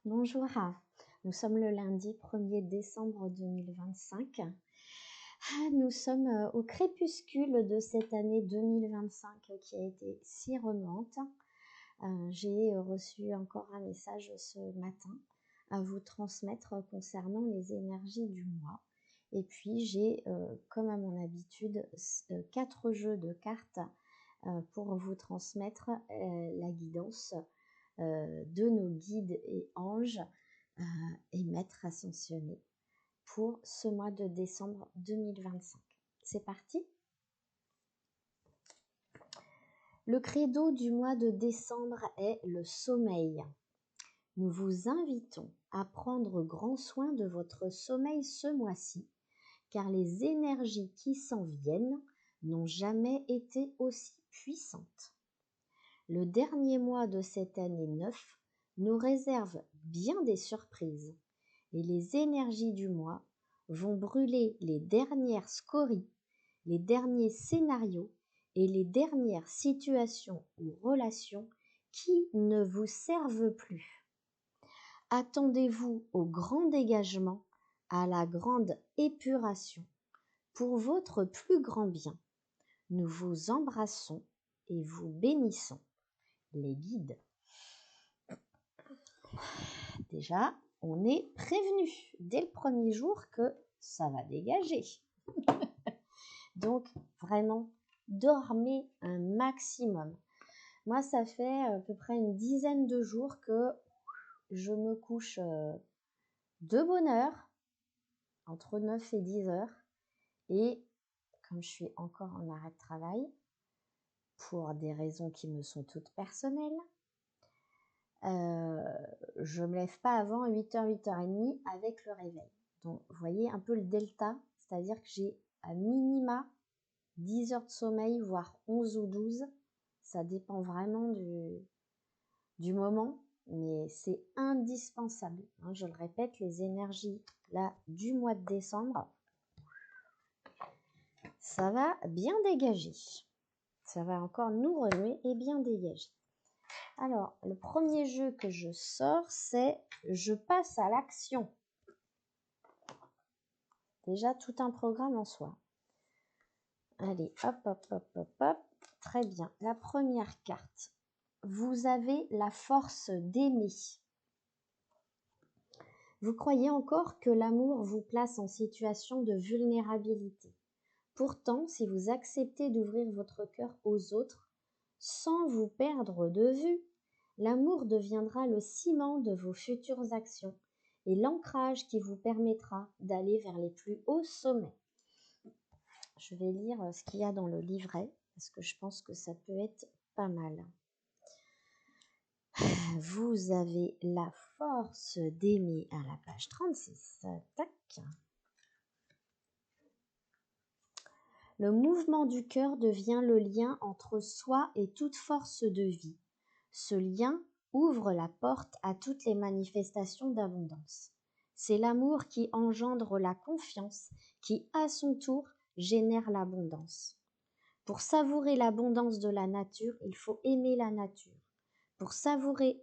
Bonjour, nous sommes le lundi 1er décembre 2025. Nous sommes au crépuscule de cette année 2025 qui a été si remuante. J'ai reçu encore un message ce matin à vous transmettre concernant les énergies du mois. Et puis j'ai, comme à mon habitude, 4 jeux de cartes pour vous transmettre la guidance de nos guides et anges et maîtres ascensionnés pour ce mois de décembre 2025. C'est parti. Le credo du mois de décembre est le sommeil. Nous vous invitons à prendre grand soin de votre sommeil ce mois-ci, car les énergies qui s'en viennent n'ont jamais été aussi puissantes. Le dernier mois de cette année 9 nous réserve bien des surprises et les énergies du mois vont brûler les dernières scories, les derniers scénarios et les dernières situations ou relations qui ne vous servent plus. Attendez-vous au grand dégagement, à la grande épuration, pour votre plus grand bien. Nous vous embrassons et vous bénissons. Les guides. Déjà, on est prévenu dès le premier jour que ça va dégager. Donc, vraiment, dormez un maximum. Moi, ça fait à peu près une dizaine de jours que je me couche de bonne heure, entre 9 et 10 heures. Et comme je suis encore en arrêt de travail, pour des raisons qui me sont toutes personnelles, je ne me lève pas avant 8h, 8h30 avec le réveil. Donc, vous voyez un peu le delta, c'est-à-dire que j'ai à minima 10 heures de sommeil, voire 11 ou 12. Ça dépend vraiment du moment, mais c'est indispensable. Je le répète, les énergies là du mois de décembre, ça va bien dégager. Ça va encore nous remuer et bien dégager. Alors, le premier jeu que je sors, c'est je passe à l'action. Déjà, tout un programme en soi. Allez, hop, hop, hop, hop, hop. Très bien. La première carte. Vous avez la force d'aimer. Vous croyez encore que l'amour vous place en situation de vulnérabilité. Pourtant, si vous acceptez d'ouvrir votre cœur aux autres, sans vous perdre de vue, l'amour deviendra le ciment de vos futures actions et l'ancrage qui vous permettra d'aller vers les plus hauts sommets. Je vais lire ce qu'il y a dans le livret, parce que je pense que ça peut être pas mal. Vous avez la force d'aimer à la page 36. Tac. Le mouvement du cœur devient le lien entre soi et toute force de vie. Ce lien ouvre la porte à toutes les manifestations d'abondance. C'est l'amour qui engendre la confiance, qui à son tour génère l'abondance. Pour savourer l'abondance de la nature, il faut aimer la nature. Pour savourer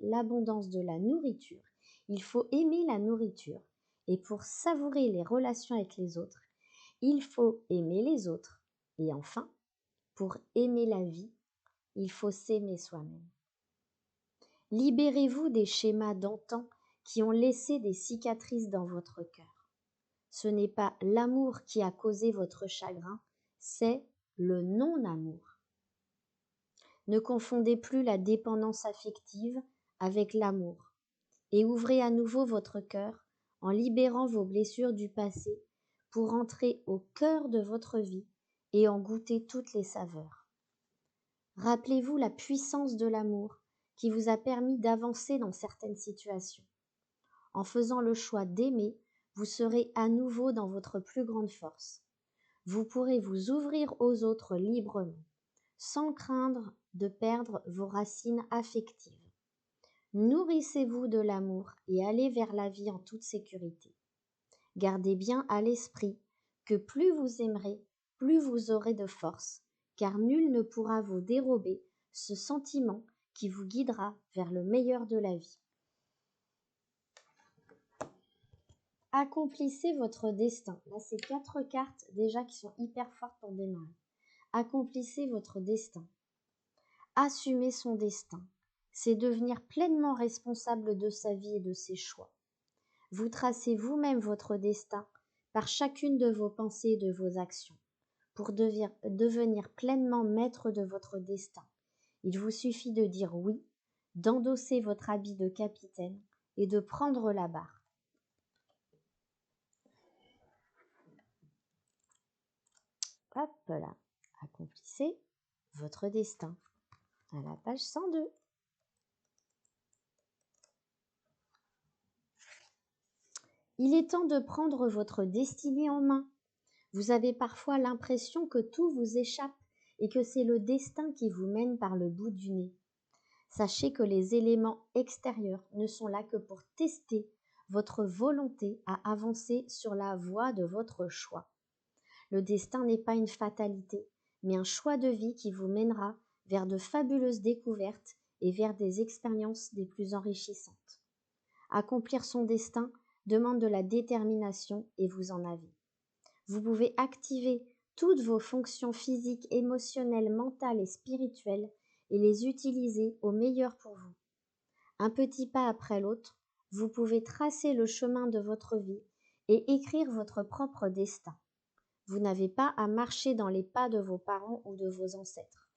l'abondance de la nourriture, il faut aimer la nourriture. Et pour savourer les relations avec les autres, il faut aimer les autres. Et enfin, pour aimer la vie, il faut s'aimer soi-même. Libérez-vous des schémas d'antan qui ont laissé des cicatrices dans votre cœur. Ce n'est pas l'amour qui a causé votre chagrin, c'est le non-amour. Ne confondez plus la dépendance affective avec l'amour et ouvrez à nouveau votre cœur en libérant vos blessures du passé pour entrer au cœur de votre vie et en goûter toutes les saveurs. Rappelez-vous la puissance de l'amour qui vous a permis d'avancer dans certaines situations. En faisant le choix d'aimer, vous serez à nouveau dans votre plus grande force. Vous pourrez vous ouvrir aux autres librement, sans craindre de perdre vos racines affectives. Nourrissez-vous de l'amour et allez vers la vie en toute sécurité. Gardez bien à l'esprit que plus vous aimerez, plus vous aurez de force, car nul ne pourra vous dérober ce sentiment qui vous guidera vers le meilleur de la vie. Accomplissez votre destin. Là, c'est 4 cartes déjà qui sont hyper fortes pour démarrer. Accomplissez votre destin. Assumer son destin, c'est devenir pleinement responsable de sa vie et de ses choix. Vous tracez vous-même votre destin par chacune de vos pensées et de vos actions. Pour devenir pleinement maître de votre destin, il vous suffit de dire oui, d'endosser votre habit de capitaine et de prendre la barre. Hop là, accomplissez votre destin. À la page 102. Il est temps de prendre votre destinée en main. Vous avez parfois l'impression que tout vous échappe et que c'est le destin qui vous mène par le bout du nez. Sachez que les éléments extérieurs ne sont là que pour tester votre volonté à avancer sur la voie de votre choix. Le destin n'est pas une fatalité, mais un choix de vie qui vous mènera vers de fabuleuses découvertes et vers des expériences des plus enrichissantes. Accomplir son destin demande de la détermination et vous en avez. Vous pouvez activer toutes vos fonctions physiques, émotionnelles, mentales et spirituelles et les utiliser au meilleur pour vous. Un petit pas après l'autre, vous pouvez tracer le chemin de votre vie et écrire votre propre destin. Vous n'avez pas à marcher dans les pas de vos parents ou de vos ancêtres.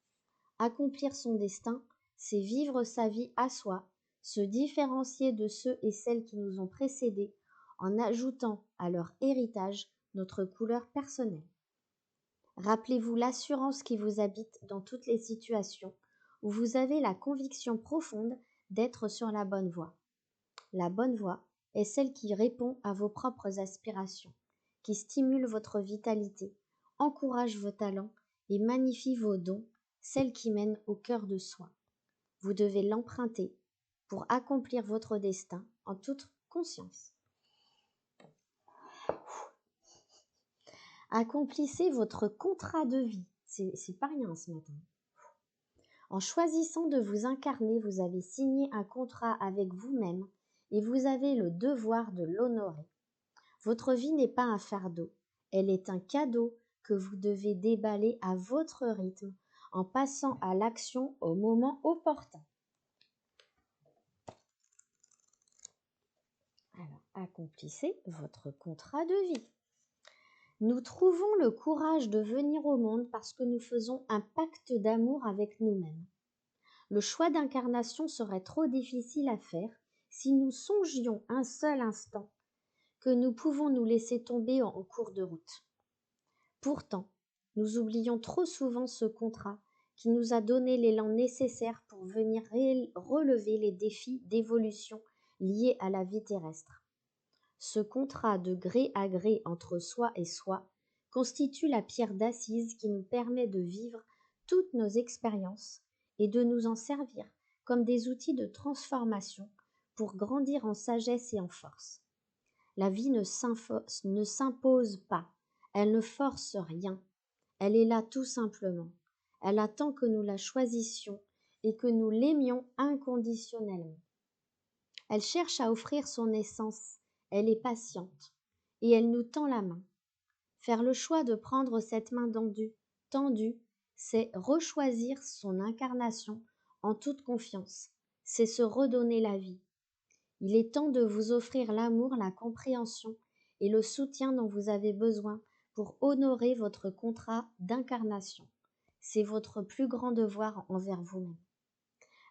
Accomplir son destin, c'est vivre sa vie à soi, se différencier de ceux et celles qui nous ont précédés en ajoutant à leur héritage notre couleur personnelle. Rappelez-vous l'assurance qui vous habite dans toutes les situations où vous avez la conviction profonde d'être sur la bonne voie. La bonne voie est celle qui répond à vos propres aspirations, qui stimule votre vitalité, encourage vos talents et magnifie vos dons, celle qui mène au cœur de soi. Vous devez l'emprunter pour accomplir votre destin en toute conscience. Accomplissez votre contrat de vie. C'est pas rien ce matin. En choisissant de vous incarner, vous avez signé un contrat avec vous-même et vous avez le devoir de l'honorer. Votre vie n'est pas un fardeau, elle est un cadeau que vous devez déballer à votre rythme en passant à l'action au moment opportun. Alors, accomplissez votre contrat de vie. Nous trouvons le courage de venir au monde parce que nous faisons un pacte d'amour avec nous-mêmes. Le choix d'incarnation serait trop difficile à faire si nous songions un seul instant que nous pouvons nous laisser tomber en cours de route. Pourtant, nous oublions trop souvent ce contrat qui nous a donné l'élan nécessaire pour venir relever les défis d'évolution liés à la vie terrestre. Ce contrat de gré à gré entre soi et soi constitue la pierre d'assise qui nous permet de vivre toutes nos expériences et de nous en servir comme des outils de transformation pour grandir en sagesse et en force. La vie ne s'impose pas, elle ne force rien, elle est là tout simplement. Elle attend que nous la choisissions et que nous l'aimions inconditionnellement. Elle cherche à offrir son essence, elle est patiente et elle nous tend la main. Faire le choix de prendre cette main tendue, c'est rechoisir son incarnation en toute confiance, c'est se redonner la vie. Il est temps de vous offrir l'amour, la compréhension et le soutien dont vous avez besoin pour honorer votre contrat d'incarnation. C'est votre plus grand devoir envers vous-même.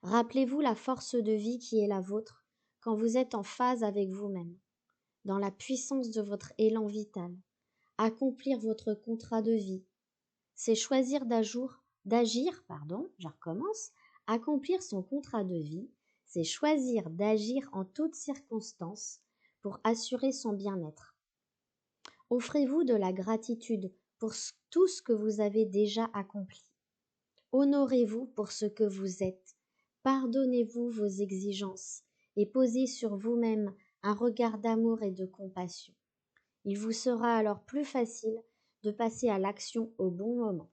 Rappelez-vous la force de vie qui est la vôtre quand vous êtes en phase avec vous-même, dans la puissance de votre élan vital. Accomplir votre contrat de vie, c'est choisir accomplir son contrat de vie, c'est choisir d'agir en toutes circonstances pour assurer son bien-être. Offrez-vous de la gratitude pour tout ce que vous avez déjà accompli. Honorez-vous pour ce que vous êtes. Pardonnez-vous vos exigences et posez sur vous-même un regard d'amour et de compassion. Il vous sera alors plus facile de passer à l'action au bon moment.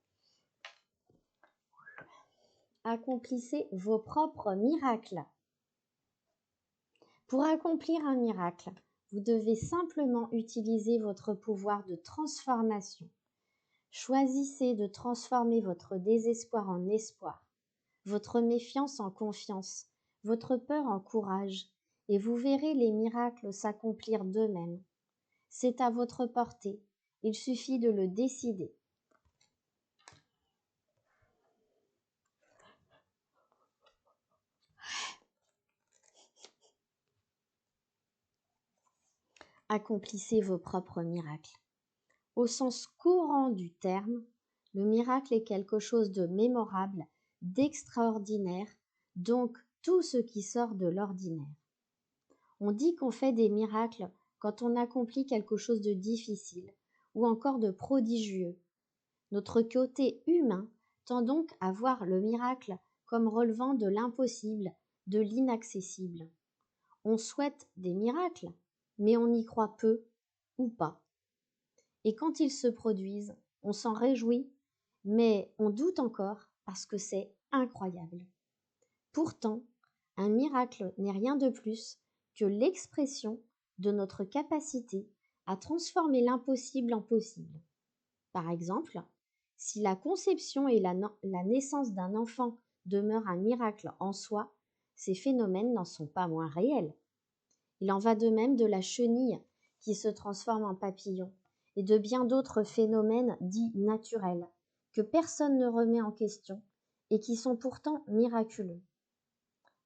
Accomplissez vos propres miracles. Pour accomplir un miracle, Vous devez simplement utiliser votre pouvoir de transformation. Choisissez de transformer votre désespoir en espoir, votre méfiance en confiance, votre peur en courage, et vous verrez les miracles s'accomplir d'eux-mêmes. C'est à votre portée, il suffit de le décider. Accomplissez vos propres miracles. Au sens courant du terme, le miracle est quelque chose de mémorable, d'extraordinaire, donc tout ce qui sort de l'ordinaire. On dit qu'on fait des miracles quand on accomplit quelque chose de difficile ou encore de prodigieux. Notre côté humain tend donc à voir le miracle comme relevant de l'impossible, de l'inaccessible. On souhaite des miracles, mais on y croit peu ou pas. Et quand ils se produisent, on s'en réjouit, mais on doute encore parce que c'est incroyable. Pourtant, un miracle n'est rien de plus que l'expression de notre capacité à transformer l'impossible en possible. Par exemple, si la conception et la naissance d'un enfant demeurent un miracle en soi, ces phénomènes n'en sont pas moins réels. Il en va de même de la chenille qui se transforme en papillon et de bien d'autres phénomènes dits naturels que personne ne remet en question et qui sont pourtant miraculeux.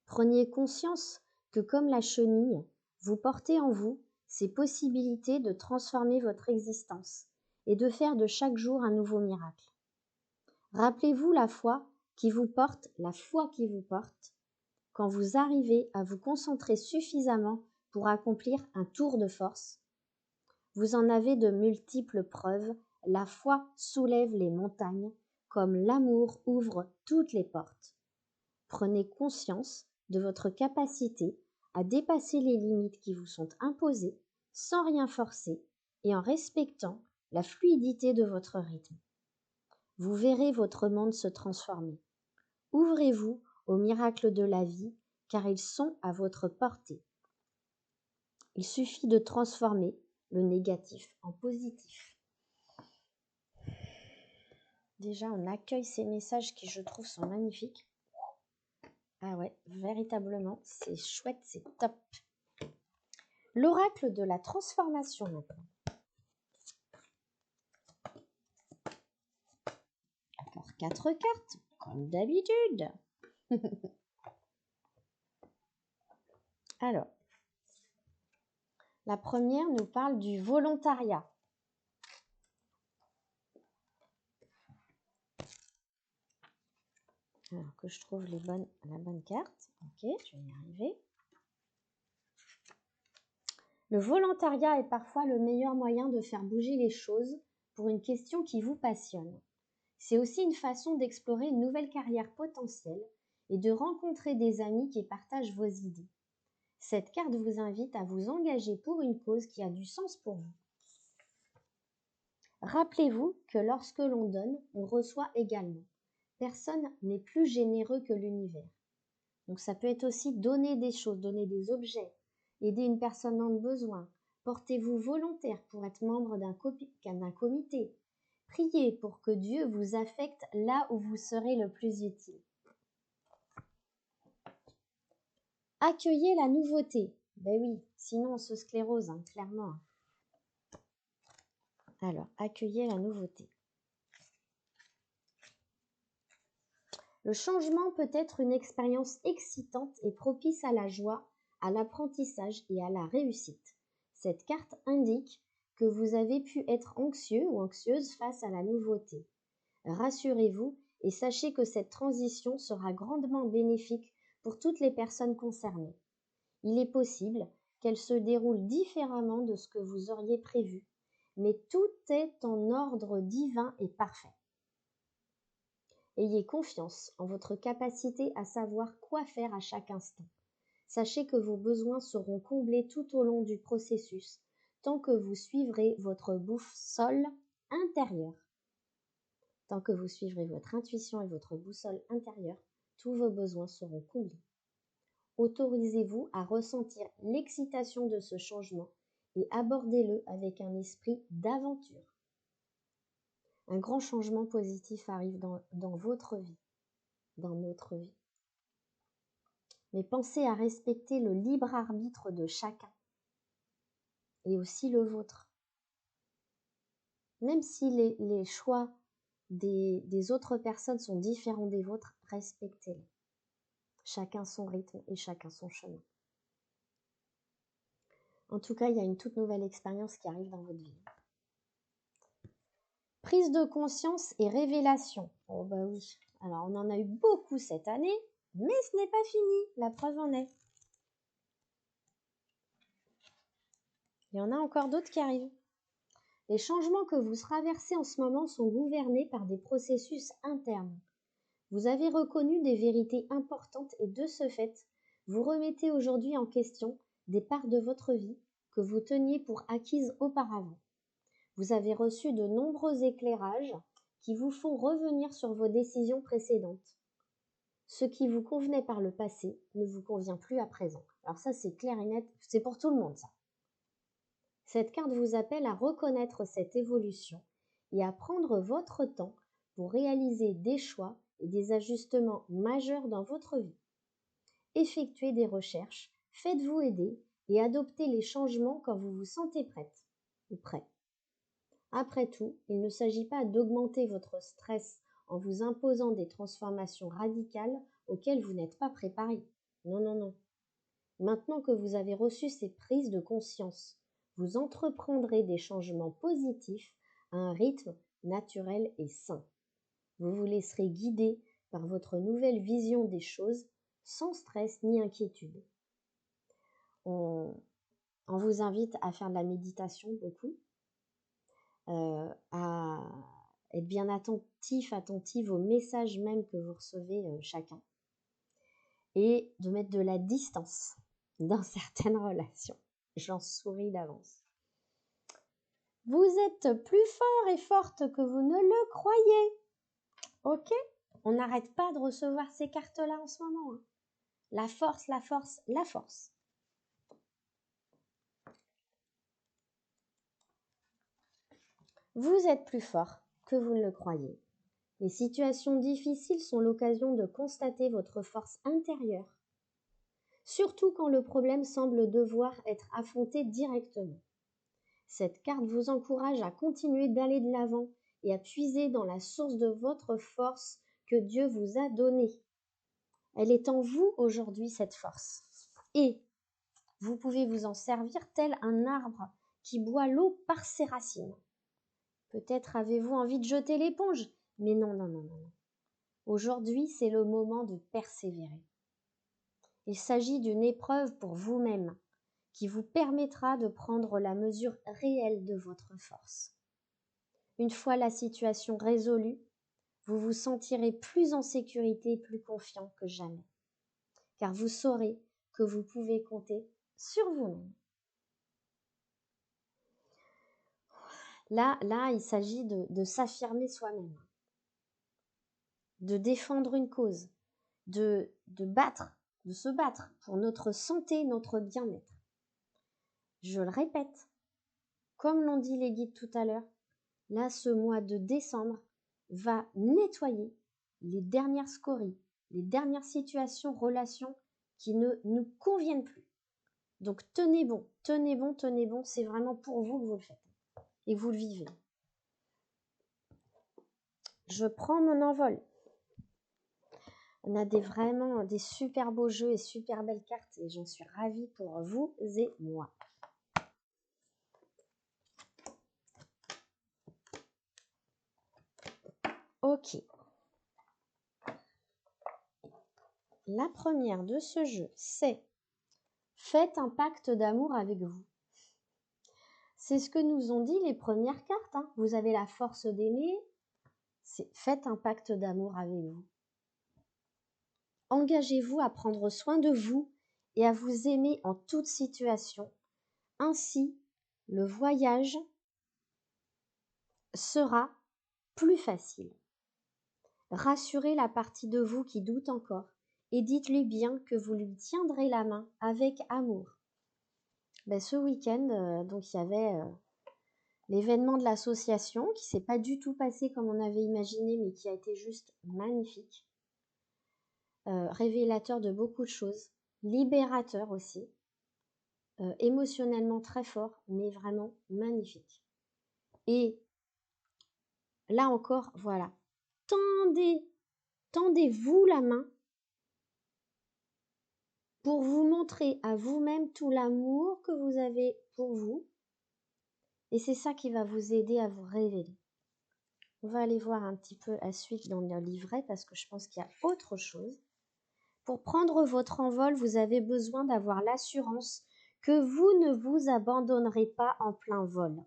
Prenez conscience que comme la chenille, vous portez en vous ces possibilités de transformer votre existence et de faire de chaque jour un nouveau miracle. Rappelez-vous la foi qui vous porte, quand vous arrivez à vous concentrer suffisamment pour accomplir un tour de force. Vous en avez de multiples preuves, la foi soulève les montagnes, comme l'amour ouvre toutes les portes. Prenez conscience de votre capacité à dépasser les limites qui vous sont imposées sans rien forcer et en respectant la fluidité de votre rythme. Vous verrez votre monde se transformer. Ouvrez-vous aux miracles de la vie car ils sont à votre portée. Il suffit de transformer le négatif en positif. Déjà, on accueille ces messages qui, je trouve, sont magnifiques. Ah ouais, véritablement, c'est chouette, c'est top. L'oracle de la transformation maintenant. Encore 4 cartes, comme d'habitude. Alors, la première nous parle du volontariat. Alors que je trouve la bonne carte. Ok, je vais y arriver. Le volontariat est parfois le meilleur moyen de faire bouger les choses pour une question qui vous passionne. C'est aussi une façon d'explorer une nouvelle carrière potentielle et de rencontrer des amis qui partagent vos idées. Cette carte vous invite à vous engager pour une cause qui a du sens pour vous. Rappelez-vous que lorsque l'on donne, on reçoit également. Personne n'est plus généreux que l'univers. Donc ça peut être aussi donner des choses, donner des objets, aider une personne en besoin. Portez-vous volontaire pour être membre d'un comité. Priez pour que Dieu vous affecte là où vous serez le plus utile. Accueillez la nouveauté. Ben oui, sinon on se sclérose, clairement. Alors, accueillez la nouveauté. Le changement peut être une expérience excitante et propice à la joie, à l'apprentissage et à la réussite. Cette carte indique que vous avez pu être anxieux ou anxieuse face à la nouveauté. Rassurez-vous et sachez que cette transition sera grandement bénéfique pour toutes les personnes concernées. Il est possible qu'elle se déroule différemment de ce que vous auriez prévu, mais tout est en ordre divin et parfait. Ayez confiance en votre capacité à savoir quoi faire à chaque instant. Sachez que vos besoins seront comblés tout au long du processus, tant que vous suivrez votre boussole intérieure. Tant que vous suivrez votre intuition et votre boussole intérieure, tous vos besoins seront comblés. Autorisez-vous à ressentir l'excitation de ce changement et abordez-le avec un esprit d'aventure. Un grand changement positif arrive dans votre vie, dans notre vie. Mais pensez à respecter le libre arbitre de chacun et aussi le vôtre. Même si les choix des autres personnes sont différents des vôtres, respectez-les. Chacun son rythme et chacun son chemin. En tout cas, il y a une toute nouvelle expérience qui arrive dans votre vie. Prise de conscience et révélation. Oh bah oui, alors on en a eu beaucoup cette année, mais ce n'est pas fini, la preuve en est. Il y en a encore d'autres qui arrivent. Les changements que vous traversez en ce moment sont gouvernés par des processus internes. Vous avez reconnu des vérités importantes et de ce fait, vous remettez aujourd'hui en question des parts de votre vie que vous teniez pour acquises auparavant. Vous avez reçu de nombreux éclairages qui vous font revenir sur vos décisions précédentes. Ce qui vous convenait par le passé ne vous convient plus à présent. Alors ça, c'est clair et net, c'est pour tout le monde ça. Cette carte vous appelle à reconnaître cette évolution et à prendre votre temps pour réaliser des choix et des ajustements majeurs dans votre vie. Effectuez des recherches, faites-vous aider et adoptez les changements quand vous vous sentez prête ou prêt. Après tout, il ne s'agit pas d'augmenter votre stress en vous imposant des transformations radicales auxquelles vous n'êtes pas préparé. Non, non, non. Maintenant que vous avez reçu ces prises de conscience, vous entreprendrez des changements positifs à un rythme naturel et sain. Vous vous laisserez guider par votre nouvelle vision des choses sans stress ni inquiétude. On vous invite à faire de la méditation beaucoup, à être bien attentive aux messages même que vous recevez chacun et de mettre de la distance dans certaines relations. J'en souris d'avance. Vous êtes plus fort et forte que vous ne le croyez. Ok? On n'arrête pas de recevoir ces cartes-là en ce moment. Hein. La force, la force, la force. Vous êtes plus fort que vous ne le croyez. Les situations difficiles sont l'occasion de constater votre force intérieure, surtout quand le problème semble devoir être affronté directement. Cette carte vous encourage à continuer d'aller de l'avant et à puiser dans la source de votre force que Dieu vous a donnée. Elle est en vous aujourd'hui, cette force. Et vous pouvez vous en servir tel un arbre qui boit l'eau par ses racines. Peut-être avez-vous envie de jeter l'éponge, mais non, non, non, non. Aujourd'hui, c'est le moment de persévérer. Il s'agit d'une épreuve pour vous-même qui vous permettra de prendre la mesure réelle de votre force. Une fois la situation résolue, vous vous sentirez plus en sécurité et plus confiant que jamais, car vous saurez que vous pouvez compter sur vous-même. Là, il s'agit de s'affirmer soi-même, de défendre une cause, de se battre pour notre santé, notre bien-être. Je le répète, comme l'ont dit les guides tout à l'heure, là, ce mois de décembre va nettoyer les dernières scories, les dernières situations, relations qui ne nous conviennent plus. Donc tenez bon, tenez bon, tenez bon, c'est vraiment pour vous que vous le faites et que vous le vivez. Je prends mon envol. On a vraiment des super beaux jeux et super belles cartes et j'en suis ravie pour vous et moi. Ok. La première de ce jeu, c'est faites un pacte d'amour avec vous. C'est ce que nous ont dit les premières cartes. Hein. Vous avez la force d'aimer. Faites un pacte d'amour avec vous. Engagez-vous à prendre soin de vous et à vous aimer en toute situation. Ainsi, le voyage sera plus facile. Rassurez la partie de vous qui doute encore et dites-lui bien que vous lui tiendrez la main avec amour. ce week-end, donc il y avait l'événement de l'association qui s'est pas du tout passé comme on avait imaginé, mais qui a été juste magnifique, révélateur de beaucoup de choses, libérateur aussi, émotionnellement très fort, mais vraiment magnifique. Et là encore, voilà, tendez-vous la main pour vous montrer à vous-même tout l'amour que vous avez pour vous. Et c'est ça qui va vous aider à vous révéler. On va aller voir un petit peu la suite dans le livret parce que je pense qu'il y a autre chose. Pour prendre votre envol, vous avez besoin d'avoir l'assurance que vous ne vous abandonnerez pas en plein vol.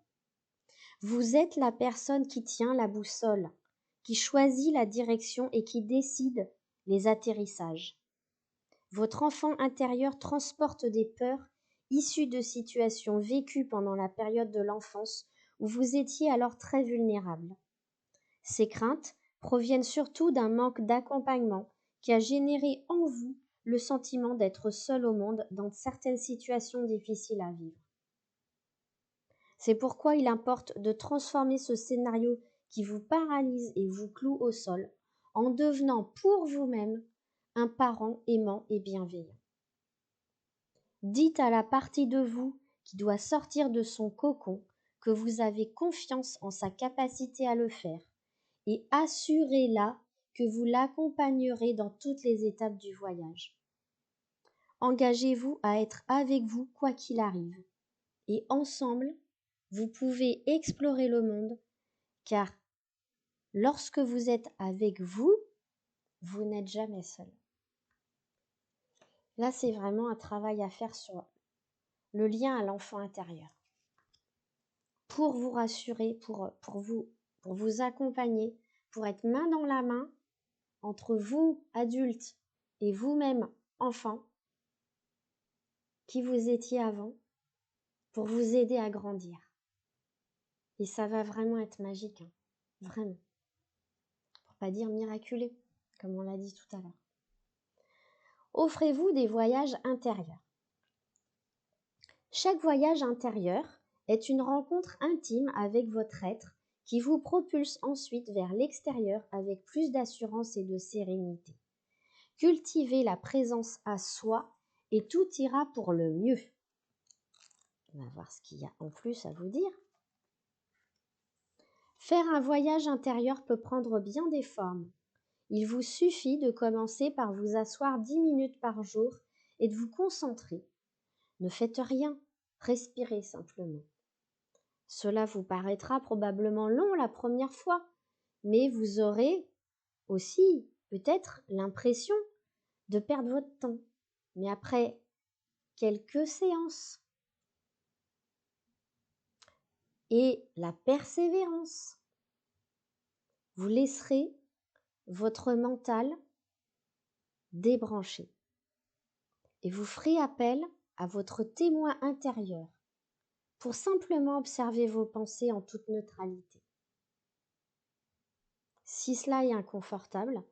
Vous êtes la personne qui tient la boussole, qui choisit la direction et qui décide les atterrissages. Votre enfant intérieur transporte des peurs issues de situations vécues pendant la période de l'enfance où vous étiez alors très vulnérable. Ces craintes proviennent surtout d'un manque d'accompagnement qui a généré en vous le sentiment d'être seul au monde dans certaines situations difficiles à vivre. C'est pourquoi il importe de transformer ce scénario qui vous paralyse et vous cloue au sol en devenant pour vous-même un parent aimant et bienveillant. Dites à la partie de vous qui doit sortir de son cocon que vous avez confiance en sa capacité à le faire et assurez-la que vous l'accompagnerez dans toutes les étapes du voyage. Engagez-vous à être avec vous quoi qu'il arrive et ensemble, vous pouvez explorer le monde car lorsque vous êtes avec vous, vous n'êtes jamais seul. Là, c'est vraiment un travail à faire sur le lien à l'enfant intérieur. Pour vous rassurer, pour vous accompagner, pour être main dans la main entre vous, adultes, et vous-même, enfant, qui vous étiez avant, pour vous aider à grandir. Et ça va vraiment être magique, hein. Vraiment. Pour pas dire miraculeux, comme on l'a dit tout à l'heure. Offrez-vous des voyages intérieurs. Chaque voyage intérieur est une rencontre intime avec votre être qui vous propulse ensuite vers l'extérieur avec plus d'assurance et de sérénité. Cultivez la présence à soi et tout ira pour le mieux. On va voir ce qu'il y a en plus à vous dire. Faire un voyage intérieur peut prendre bien des formes. Il vous suffit de commencer par vous asseoir 10 minutes par jour et de vous concentrer. Ne faites rien, respirez simplement. Cela vous paraîtra probablement long la première fois, mais vous aurez aussi peut-être l'impression de perdre votre temps. Mais après quelques séances et la persévérance, vous laisserez votre mental débranché et vous ferez appel à votre témoin intérieur pour simplement observer vos pensées en toute neutralité. Si cela est inconfortable,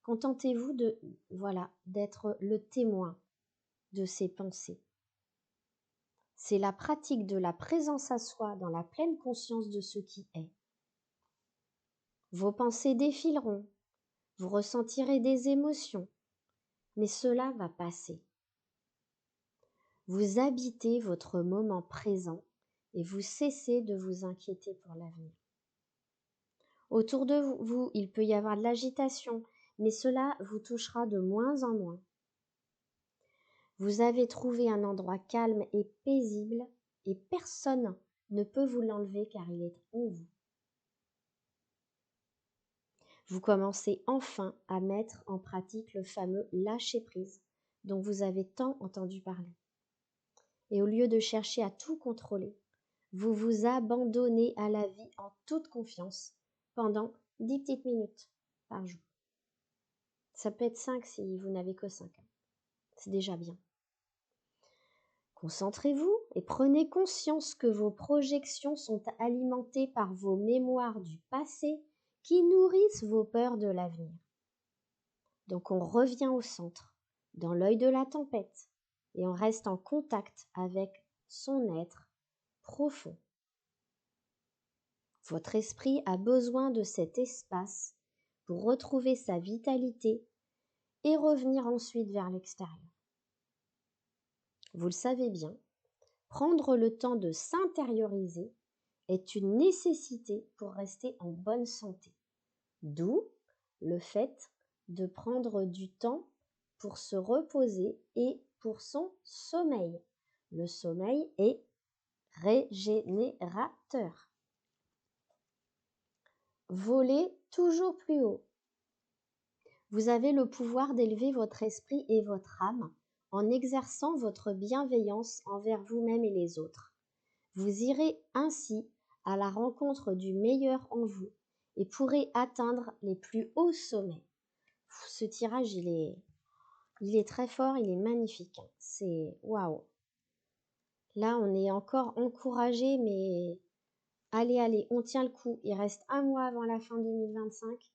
contentez-vous d'être le témoin de ces pensées. C'est la pratique de la présence à soi dans la pleine conscience de ce qui est. Vos pensées défileront, vous ressentirez des émotions, mais cela va passer. Vous habitez votre moment présent et vous cessez de vous inquiéter pour l'avenir. Autour de vous, il peut y avoir de l'agitation, mais cela vous touchera de moins en moins. Vous avez trouvé un endroit calme et paisible et personne ne peut vous l'enlever car il est en vous. Vous commencez enfin à mettre en pratique le fameux lâcher-prise dont vous avez tant entendu parler. Et au lieu de chercher à tout contrôler, vous vous abandonnez à la vie en toute confiance pendant 10 petites minutes par jour. Ça peut être 5 si vous n'avez que 5. C'est déjà bien. Concentrez-vous et prenez conscience que vos projections sont alimentées par vos mémoires du passé qui nourrissent vos peurs de l'avenir. Donc on revient au centre, dans l'œil de la tempête, et on reste en contact avec son être profond. Votre esprit a besoin de cet espace pour retrouver sa vitalité et revenir ensuite vers l'extérieur. Vous le savez bien, prendre le temps de s'intérioriser est une nécessité pour rester en bonne santé. D'où le fait de prendre du temps pour se reposer et pour son sommeil. Le sommeil est régénérateur. Volez toujours plus haut. Vous avez le pouvoir d'élever votre esprit et votre âme en exerçant votre bienveillance envers vous-même et les autres. Vous irez ainsi à la rencontre du meilleur en vous et pourrez atteindre les plus hauts sommets. Ce tirage, il est très fort, il est magnifique. C'est waouh. Là, on est encore encouragé, mais allez, on tient le coup. Il reste un mois avant la fin 2025.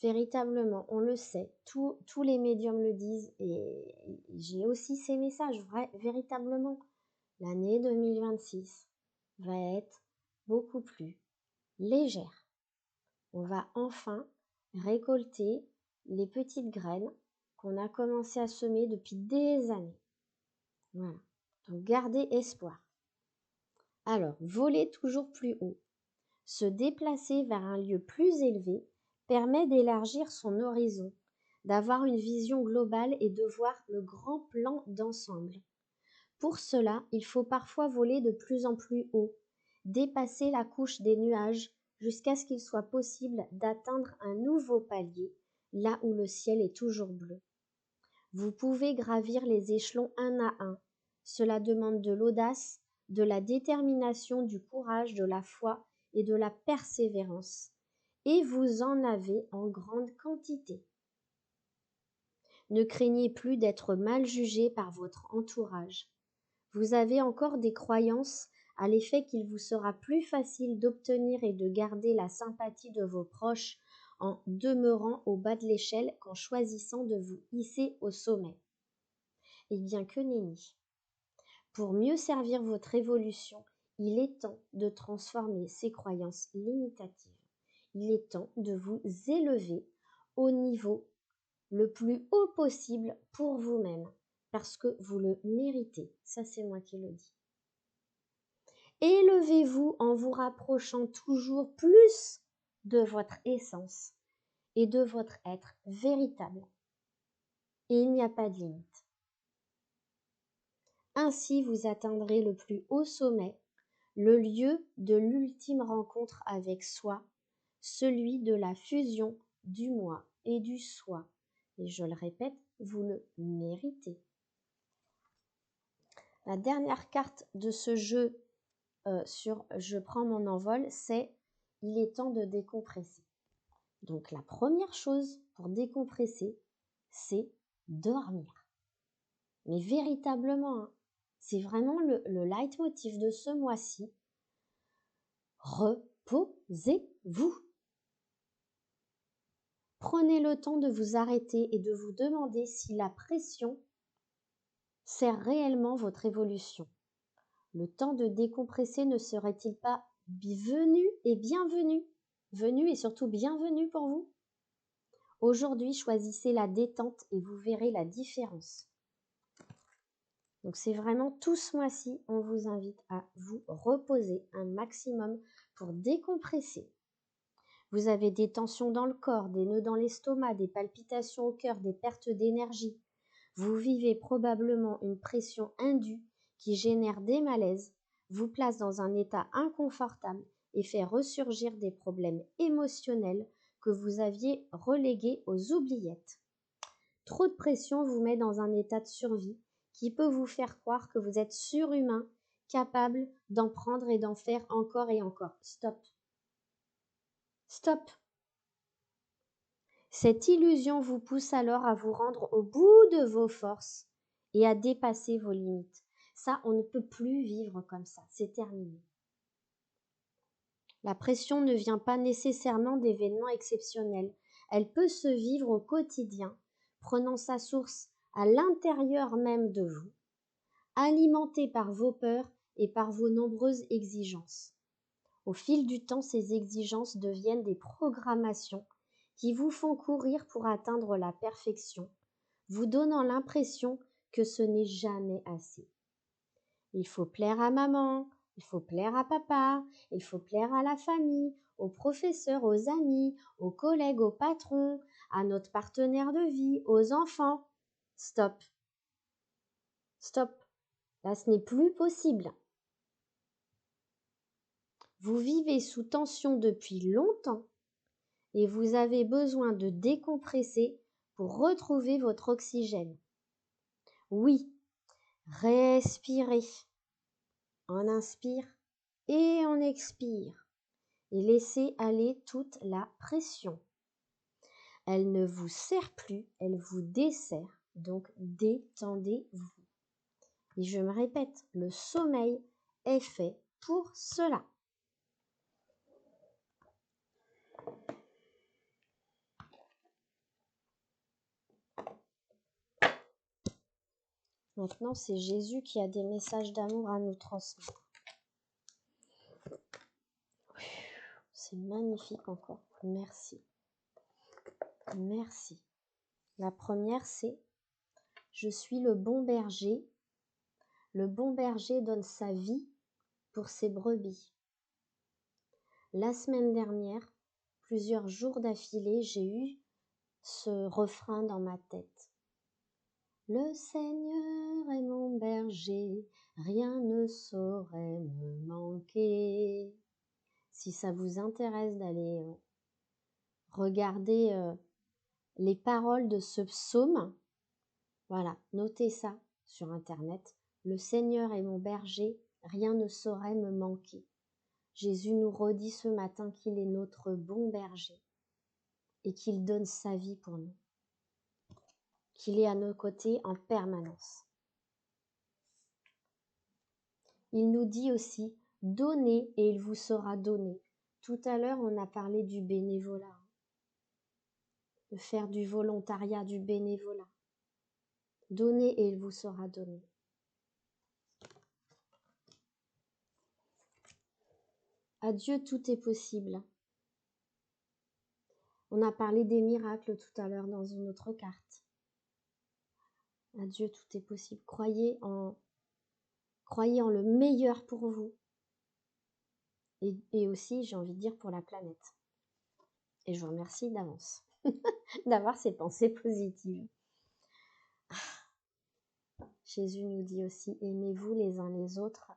Véritablement, on le sait. Tous les médiums le disent et j'ai aussi ces messages. Véritablement, l'année 2026 va être beaucoup plus légère. On va enfin récolter les petites graines qu'on a commencé à semer depuis des années. Voilà. Donc, gardez espoir. Alors, voler toujours plus haut. Se déplacer vers un lieu plus élevé permet d'élargir son horizon, d'avoir une vision globale et de voir le grand plan d'ensemble. Pour cela, il faut parfois voler de plus en plus haut, dépasser la couche des nuages jusqu'à ce qu'il soit possible d'atteindre un nouveau palier, là où le ciel est toujours bleu. Vous pouvez gravir les échelons un à un. Cela demande de l'audace, de la détermination, du courage, de la foi et de la persévérance. Et vous en avez en grande quantité. Ne craignez plus d'être mal jugé par votre entourage. Vous avez encore des croyances à l'effet qu'il vous sera plus facile d'obtenir et de garder la sympathie de vos proches en demeurant au bas de l'échelle qu'en choisissant de vous hisser au sommet. Eh bien que nenni. Pour mieux servir votre évolution, il est temps de transformer ces croyances limitatives. Il est temps de vous élever au niveau le plus haut possible pour vous-même, parce que vous le méritez. Ça, c'est moi qui le dis. Élevez-vous en vous rapprochant toujours plus de votre essence et de votre être véritable. Et il n'y a pas de limite. Ainsi, vous atteindrez le plus haut sommet, le lieu de l'ultime rencontre avec soi, celui de la fusion du moi et du soi. Et je le répète, vous le méritez. La dernière carte de ce jeu sur Je prends mon envol, c'est il est temps de décompresser. Donc la première chose pour décompresser, c'est dormir. Mais véritablement, hein, c'est vraiment le leitmotiv de ce mois-ci. Reposez-vous. Prenez le temps de vous arrêter et de vous demander si la pression sert réellement votre évolution. Le temps de décompresser ne serait-il pas venu et bienvenu? Venu et surtout bienvenu pour vous? Aujourd'hui, choisissez la détente et vous verrez la différence. Donc c'est vraiment tout ce mois-ci, on vous invite à vous reposer un maximum pour décompresser. Vous avez des tensions dans le corps, des nœuds dans l'estomac, des palpitations au cœur, des pertes d'énergie. Vous vivez probablement une pression indue qui génère des malaises, vous place dans un état inconfortable et fait ressurgir des problèmes émotionnels que vous aviez relégués aux oubliettes. Trop de pression vous met dans un état de survie qui peut vous faire croire que vous êtes surhumain, capable d'en prendre et d'en faire encore et encore. Stop. Stop. Cette illusion vous pousse alors à vous rendre au bout de vos forces et à dépasser vos limites. Ça, on ne peut plus vivre comme ça. C'est terminé. La pression ne vient pas nécessairement d'événements exceptionnels. Elle peut se vivre au quotidien, prenant sa source à l'intérieur même de vous, alimentés par vos peurs et par vos nombreuses exigences. Au fil du temps, ces exigences deviennent des programmations qui vous font courir pour atteindre la perfection, vous donnant l'impression que ce n'est jamais assez. Il faut plaire à maman, il faut plaire à papa, il faut plaire à la famille, aux professeurs, aux amis, aux collègues, aux patrons, à notre partenaire de vie, aux enfants. Stop. Stop. Là, ce n'est plus possible. Vous vivez sous tension depuis longtemps et vous avez besoin de décompresser pour retrouver votre oxygène. Oui, respirez. On inspire et on expire. Et laissez aller toute la pression. Elle ne vous sert plus, elle vous dessert. Donc détendez-vous. Et je me répète, le sommeil est fait pour cela. Maintenant, c'est Jésus qui a des messages d'amour à nous transmettre. C'est magnifique encore. Merci. Merci. La première, c'est « Je suis le bon berger. Le bon berger donne sa vie pour ses brebis. » La semaine dernière, plusieurs jours d'affilée, j'ai eu ce refrain dans ma tête. Le Seigneur est mon berger, rien ne saurait me manquer. Si ça vous intéresse d'aller regarder les paroles de ce psaume, voilà, notez ça sur Internet. Le Seigneur est mon berger, rien ne saurait me manquer. Jésus nous redit ce matin qu'il est notre bon berger et qu'il donne sa vie pour nous, qu'il est à nos côtés en permanence. Il nous dit aussi « Donnez et il vous sera donné ». Tout à l'heure, on a parlé du bénévolat, de faire du volontariat, du bénévolat. Donnez et il vous sera donné. À Dieu, tout est possible. On a parlé des miracles tout à l'heure dans une autre carte. À Dieu, tout est possible. Croyez en le meilleur pour vous. Et aussi, j'ai envie de dire, pour la planète. Et je vous remercie d'avance d'avoir ces pensées positives. Jésus nous dit aussi, aimez-vous les uns les autres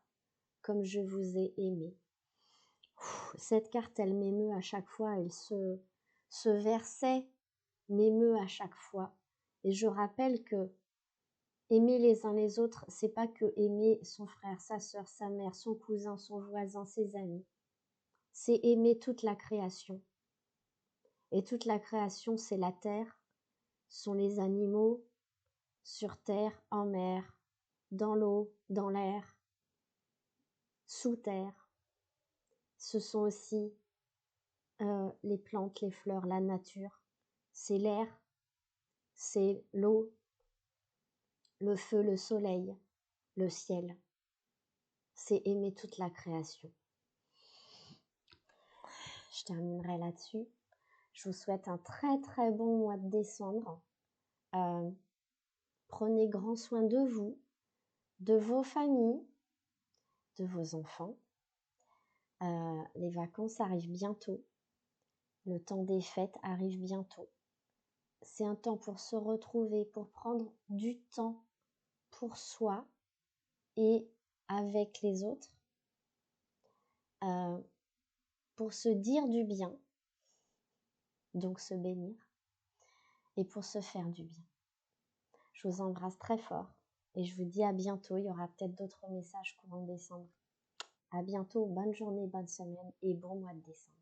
comme je vous ai aimé. Cette carte, elle m'émeut à chaque fois, ce verset m'émeut à chaque fois. Et je rappelle que aimer les uns les autres, c'est pas que aimer son frère, sa sœur, sa mère, son cousin, son voisin, ses amis. C'est aimer toute la création. Et toute la création, c'est la terre, sont les animaux, sur terre, en mer, dans l'eau, dans l'air, sous terre. Ce sont aussi les plantes, les fleurs, la nature. C'est l'air, c'est l'eau, le feu, le soleil, le ciel. C'est aimer toute la création. Je terminerai là-dessus. Je vous souhaite un très très bon mois de décembre. Prenez grand soin de vous, de vos familles, de vos enfants. Les vacances arrivent bientôt. Le temps des fêtes arrive bientôt. C'est un temps pour se retrouver, pour prendre du temps pour soi et avec les autres, pour se dire du bien, donc se bénir, et pour se faire du bien. Je vous embrasse très fort et je vous dis à bientôt. Il y aura peut-être d'autres messages courant décembre. À bientôt, bonne journée, bonne semaine et bon mois de décembre.